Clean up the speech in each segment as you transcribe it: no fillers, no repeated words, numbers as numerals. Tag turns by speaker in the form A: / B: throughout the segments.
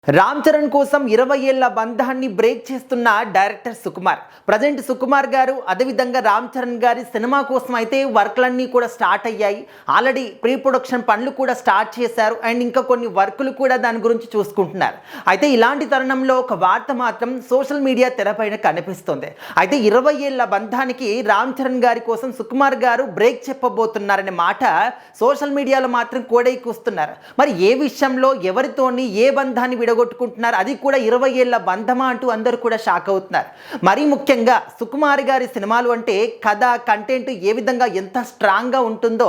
A: రామ్ చరణ్ కోసం 20 ఏళ్ల బంధాన్ని బ్రేక్ చేస్తున్న డైరెక్టర్ సుకుమార్. ప్రజెంట్ సుకుమార్ గారు అదేవిధంగా రామ్ చరణ్ గారి సినిమా కోసం అయితే వర్క్లన్నీ కూడా స్టార్ట్ అయ్యాయి. ఆల్రెడీ ప్రీ ప్రొడక్షన్ పనులు కూడా స్టార్ట్ చేశారు అండ్ ఇంకా కొన్ని వర్కులు కూడా దాని గురించి చూసుకుంటున్నారు. అయితే ఇలాంటి తరుణంలో ఒక వార్త మాత్రం సోషల్ మీడియా తెరపైన కనిపిస్తుంది. అయితే 20 ఏళ్ల బంధానికి రామ్ చరణ్ గారి కోసం సుకుమార్ గారు బ్రేక్ చెప్పబోతున్నారనే మాట సోషల్ మీడియాలో మాత్రం కూడైకూస్తున్నారు. మరి ఏ విషయంలో ఎవరితోని ఏ బంధాన్ని విడగొట్టుకుంటున్నారు, అది కూడా 20 ఏళ్ల బంధమా అంటూ అందరూ కూడా షాక్ అవుతున్నారు. మరీ ముఖ్యంగా సుకుమార్ గారి సినిమాలు అంటే కథ కంటెంట్ ఏ విధంగా ఎంత స్ట్రాంగ్గా ఉంటుందో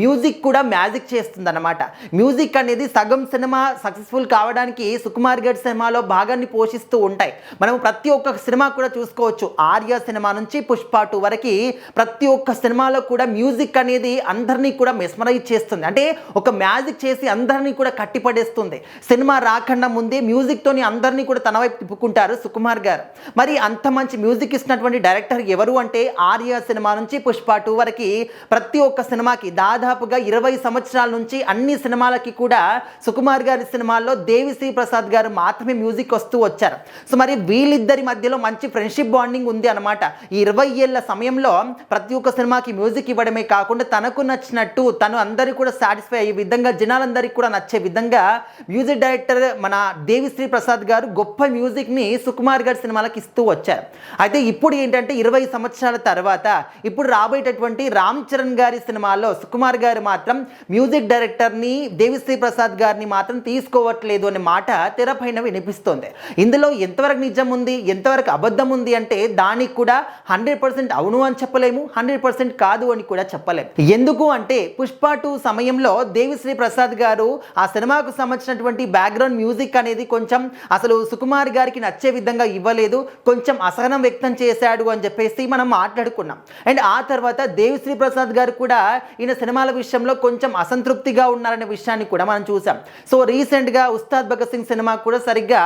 A: మ్యూజిక్ కూడా మ్యాజిక్ చేస్తుందన్నమాట. మ్యూజిక్ అనేది సగం సినిమా సక్సెస్ఫుల్ కావడానికి సుకుమార్ గారి సినిమాలో భాగాన్ని పోషిస్తూ ఉంటాయి. మనం ప్రతి ఒక్క సినిమా కూడా చూసుకోవచ్చు. ఆర్య సినిమా నుంచి పుష్ప 2 వరకు ప్రతి ఒక్క సినిమాలో కూడా మ్యూజిక్ అనేది అందరినీ కూడా మెస్మరైజ్ చేస్తుంది. అంటే ఒక మ్యాజిక్ చేసి అందరినీ కూడా కట్టిపడేస్తుంది. సినిమా రాకుండా ముందే మ్యూజిక్తోని అందరినీ కూడా తన వైపు తిప్పుకుంటారు సుకుమార్ గారు. మరి అంత మంచి మ్యూజిక్ ఇచ్చినటువంటి డైరెక్టర్ ఎవరు అంటే ఆర్య సినిమా నుంచి పుష్ప 2 వరకు ప్రతి ఒక్క సినిమాకి దాదాపుగా 20 సంవత్సరాల నుంచి అన్ని సినిమాలకి కూడా సుకుమార్ గారి సినిమాల్లో దేవిశ్రీ ప్రసాద్ గారు మాత్రమే మ్యూజిక్ వస్తూ వచ్చారు. సో మరి వీళ్ళిద్దరి మధ్యలో మంచి ఫ్రెండ్షిప్ బాండింగ్ ఉంది అనమాట. ఈ 20 ఏళ్ల సమయంలో ప్రతి ఒక్క సినిమాకి మ్యూజిక్ ఇవ్వడమే కాకుండా తనకు నచ్చినట్టు తను అందరికీ కూడా సాటిస్ఫై అయ్యే విధంగా జనాలందరికీ కూడా నచ్చే విధంగా మ్యూజిక్ డైరెక్టర్ మన దేవిశ్రీ ప్రసాద్ గారు గొప్ప మ్యూజిక్ని సుకుమార్ గారి సినిమాలకు ఇస్తూ వచ్చారు. అయితే ఇప్పుడు ఏంటంటే 20 సంవత్సరాల తర్వాత ఇప్పుడు రాబోయేటటువంటి రామ్ చరణ్ గారి సినిమాలో సుకుమార్ గారు మాత్రం మ్యూజిక్ డైరెక్టర్ని దేవిశ్రీ ప్రసాద్ గారిని మాత్రం తీసుకోవట్లేదు అనే మాట తెరపైన వినిపిస్తోంది. ఇందులో ఎంతవరకు నిజం ఉంది, ఎంతవరకు అబద్ధం ఉంది అంటే దానికి కూడా 100% అవును అని చెప్పలేము, 100% కాదు అని కూడా చెప్పలేము. ఎందుకు అంటే పుష్ప 2 సమయంలో దేవిశ్రీ ప్రసాద్ గారు ఆ సినిమాకు సంబంధించినటువంటి బ్యాక్గ్రౌండ్ మ్యూజిక్ అనేది కొంచెం అసలు సుకుమార్ గారికి నచ్చే విధంగా ఇవ్వలేదు, కొంచెం అసహనం వ్యక్తం చేశాడు అని చెప్పేసి మనం మాట్లాడుకున్నాం. అండ్ ఆ తర్వాత దేవిశ్రీ ప్రసాద్ గారు కూడా ఈయన సినిమాల విషయంలో కొంచెం అసంతృప్తిగా ఉన్నారనే విషయాన్ని కూడా మనం చూసాం. సో రీసెంట్గా ఉస్తాద్ భగత్ సింగ్ సినిమా కూడా సరిగ్గా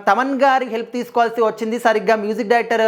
A: తమన్ గారి హెల్ప్ తీసుకోవాల్సి వచ్చింది. సరిగ్గా మ్యూజిక్ డైరెక్టర్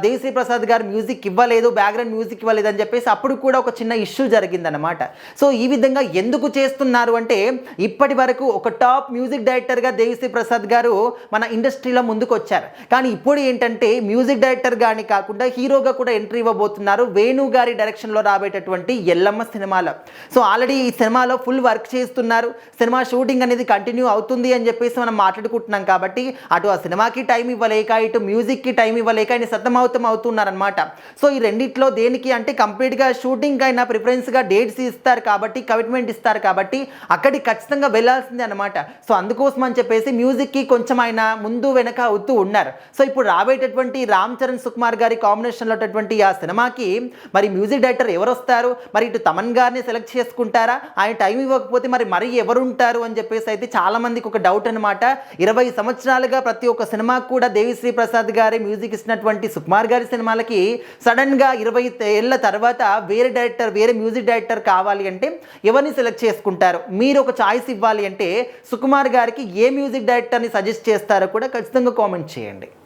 A: దేవిశ్రీ ప్రసాద్ గారు మ్యూజిక్ ఇవ్వలేదు, బ్యాక్గ్రౌండ్ మ్యూజిక్ ఇవ్వలేదు అని చెప్పేసి అప్పుడు కూడా ఒక చిన్న ఇష్యూ జరిగిందనమాట. సో ఈ విధంగా ఎందుకు చేస్తున్నారు అంటే ఇప్పటి వరకు ఒక టాప్ మ్యూజిక్ డైరెక్టర్గా దేవిశ్రీ ప్రసాద్ గారు మన ఇండస్ట్రీలో ముందుకు వచ్చారు. కానీ ఇప్పుడు ఏంటంటే మ్యూజిక్ డైరెక్టర్ గాని కాకుండా హీరోగా కూడా ఎంట్రీ ఇవ్వబోతున్నారు వేణు గారి డైరెక్షన్లో రాబోయేటటువంటి ఎల్లమ్మ సినిమాలో. సో ఆల్రెడీ ఈ సినిమాలో ఫుల్ వర్క్ చేస్తున్నారు. సినిమా షూటింగ్ అనేది కంటిన్యూ అవుతుంది అని చెప్పేసి మనం మాట్లాడుకుంటున్నాం. కాబట్టి అటు ఆ సినిమాకి టైం ఇవ్వలేక ఇటు మ్యూజిక్కి టైం ఇవ్వలేక ఆయన అవుతున్నారనమాట. సో ఈ రెండిట్లో దేనికి అంటే కంప్లీట్గా షూటింగ్ అయినా ప్రిఫరెన్స్గా డేట్స్ ఇస్తారు కాబట్టి, కమిట్మెంట్ ఇస్తారు కాబట్టి అక్కడికి ఖచ్చితంగా వెళ్ళాల్సిందే అనమాట. సో అందుకోసం అని చెప్పేసి మ్యూజిక్కి కొంచెం ఆయన ముందు వెనక అవుతూ ఉన్నారు. సో ఇప్పుడు రాబోయేటటువంటి రామ్ చరణ్ సుకుమార్ గారి కాంబినేషన్లో ఆ సినిమాకి మరి మ్యూజిక్ డైరెక్టర్ ఎవరు వస్తారు, మరి ఇటు తమన్ గారిని సెలెక్ట్ చేసుకుంటారా, ఆయన టైం ఇవ్వకపోతే మరి ఎవరుంటారు అని చెప్పేసి అయితే చాలా మందికి ఒక డౌట్ అనమాట. 20 సంవత్సరాలుగా ప్రతి ఒక్క సినిమాకు కూడా దేవిశ్రీ ప్రసాద్ గారి మ్యూజిక్ ఇచ్చినటువంటి సుకుమార్ గారి సినిమాలకి సడన్గా 20 ఏళ్ల తర్వాత వేరే మ్యూజిక్ డైరెక్టర్ కావాలి అంటే ఎవరిని సెలెక్ట్ చేసుకుంటారు? మీరు ఒక చాయిస్ ఇవ్వాలి అంటే సుకుమార్ గారికి ఏ మ్యూజిక్ డైరెక్టర్ని సజెస్ట్ చేస్తారో కూడా ఖచ్చితంగా కామెంట్ చేయండి.